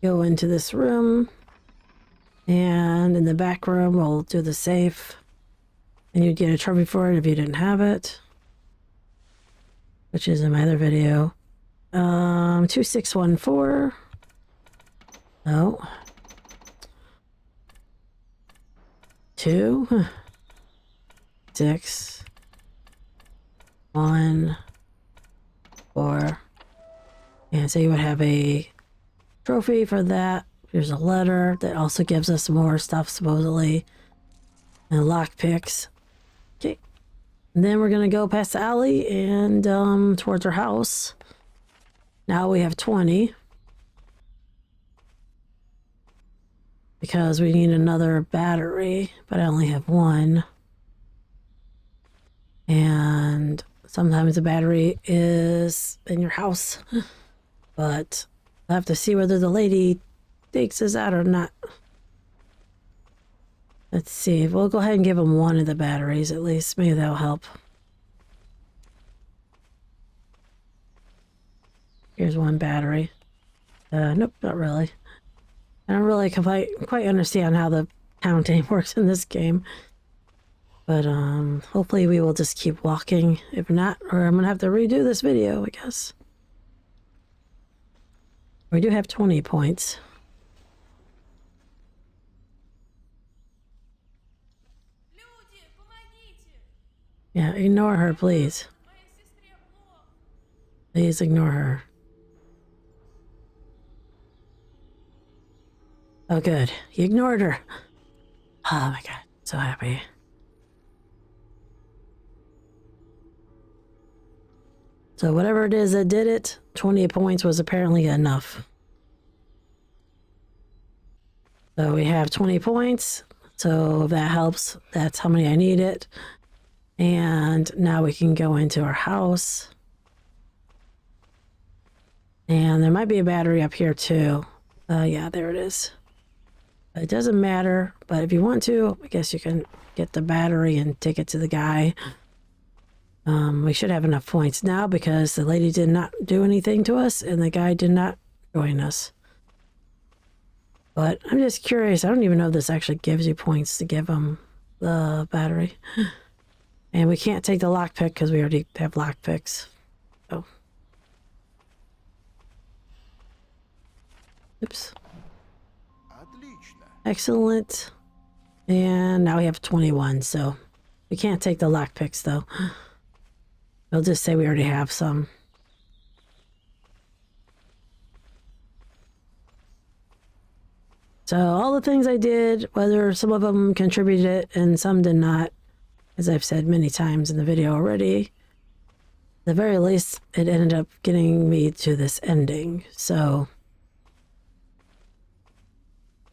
Go into this room. And in the back room, we'll do the safe. And you'd get a trophy for it if you didn't have it. Which is in my other video. 2614. No. 2. 6. 1. 4. And so you would have a trophy for that. There's a letter that also gives us more stuff, supposedly. And lock picks. Okay. And then we're going to go past the alley and towards our house. Now we have 20. Because we need another battery, but I only have 1. And sometimes the battery is in your house. But I'll have to see whether the lady takes us out or not. Let's see. We'll go ahead and give him 1 of the batteries at least. Maybe that'll help. Here's 1 battery. Nope, not really. I don't really quite understand how the counting works in this game. But hopefully we will just keep walking. If not, or I'm going to have to redo this video, I guess. We do have 20 points. Yeah, ignore her, please. Please ignore her. Oh, good. You ignored her. Oh my god, so happy. So whatever it is that did it, 20 points was apparently enough. So we have 20 points. So if that helps, that's how many I needed. And now we can go into our house. And there might be a battery up here too. Yeah, there it is. It doesn't matter, but if you want to, I guess you can get the battery and take it to the guy. We should have enough points now because the lady did not do anything to us and the guy did not join us. But I'm just curious. I don't even know if this actually gives you points to give them the battery. And we can't take the lockpick because we already have lockpicks. Oh. Oops. Excellent. And now we have 21, so we can't take the lockpicks though. We'll just say we already have some. So all the things I did, whether some of them contributed and some did not, as I've said many times in the video already, at the very least, it ended up getting me to this ending. So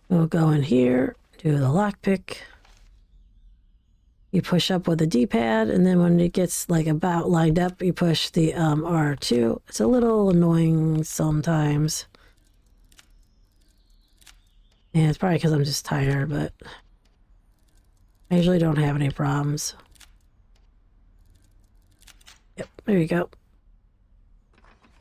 we'll go in here, do the lockpick. You push up with the D-pad, and then when it gets like about lined up, you push the R2. It's a little annoying sometimes. And it's probably because I'm just tired, but I usually don't have any problems. Yep, there you go.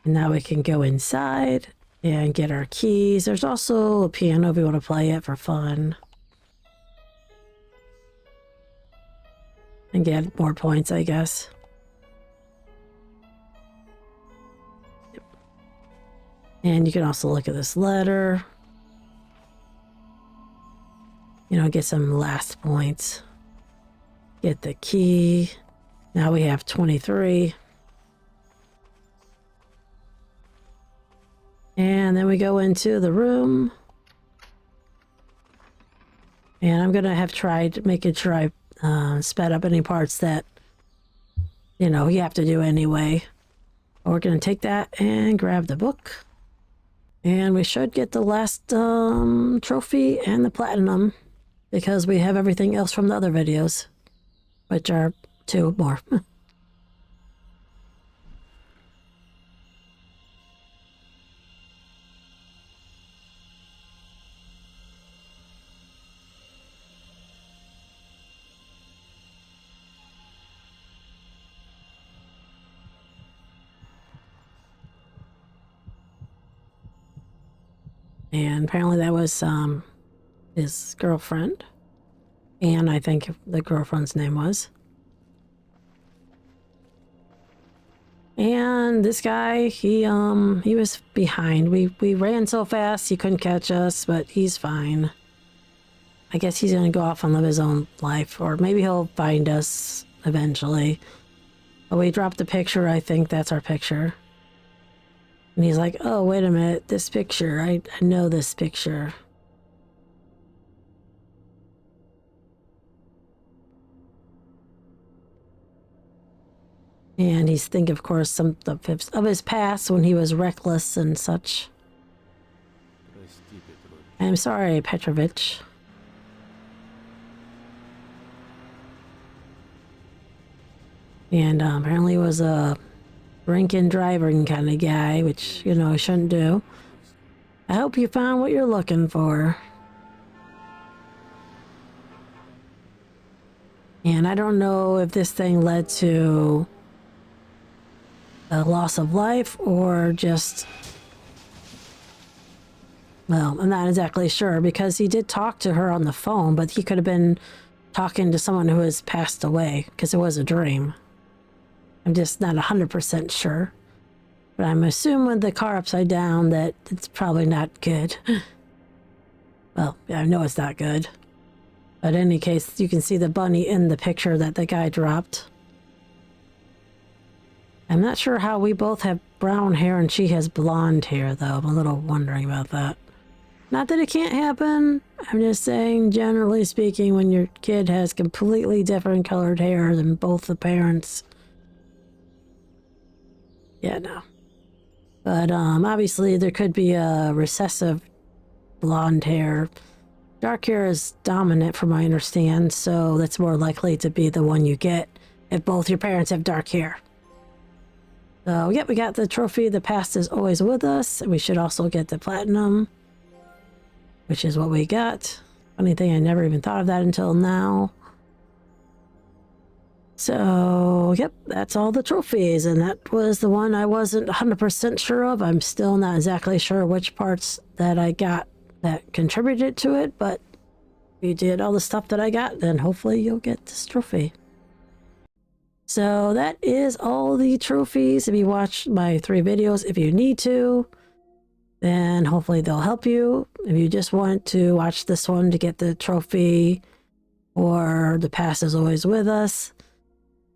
And now we can go inside and get our keys. There's also a piano if you want to play it for fun. And get more points, I guess. Yep. And you can also look at this letter. You know, get some last points. Get the key. Now we have 23. And then we go into the room. And I'm going to have tried making sure I sped up any parts that, you know, you have to do anyway. We're going to take that and grab the book. And we should get the last trophy and the platinum because we have everything else from the other videos, which are 2 more. And apparently that was his girlfriend. And I think the girlfriend's name was. And this guy, he was behind. We ran so fast he couldn't catch us, but he's fine. I guess he's gonna go off and live his own life, or maybe he'll find us eventually. But we dropped the picture. I think that's our picture. And he's like, oh, wait a minute, this picture, I know this picture. And he's thinking, of course, some of his past when he was reckless and such. I'm sorry, Petrovich. And apparently he was a drink driving kind of guy, which, you know, I shouldn't do. I hope you found what you're looking for. And I don't know if this thing led to a loss of life or just... Well, I'm not exactly sure because he did talk to her on the phone, but he could have been talking to someone who has passed away because it was a dream. I'm just not 100% sure. But I'm assuming with the car upside down that it's probably not good. Well, yeah, I know it's not good. But in any case, you can see the bunny in the picture that the guy dropped. I'm not sure how we both have brown hair and she has blonde hair, though. I'm a little wondering about that. Not that it can't happen. I'm just saying, generally speaking, when your kid has completely different colored hair than both the parents. Yeah, no. But obviously there could be a recessive blonde hair. Dark hair is dominant from what I understand, so that's more likely to be the one you get if both your parents have dark hair. So, yep, we got the trophy. The past is always with us. We should also get the platinum, which is what we got. Funny thing, I never even thought of that until now. So, yep, that's all the trophies. And that was the one I wasn't 100% sure of. I'm still not exactly sure which parts that I got that contributed to it, but if you did all the stuff that I got, then hopefully you'll get this trophy. So that is all the trophies. If you watch my 3 videos, if you need to, then hopefully they'll help you. If you just want to watch this one to get the trophy or the past is always with us,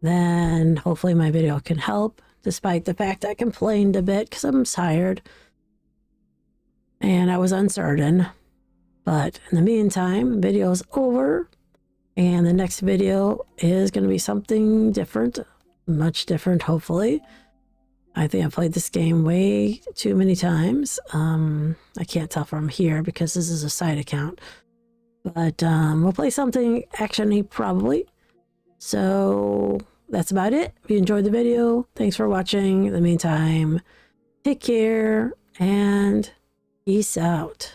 then hopefully my video can help, despite the fact I complained a bit because I'm tired and I was uncertain. But in the meantime, video's over. And the next video is going to be something different, much different, hopefully. I think I've played this game way too many times. I can't tell from here because this is a side account. But we'll play something action-y probably. So that's about it. If you enjoyed the video, thanks for watching. In the meantime, take care and peace out.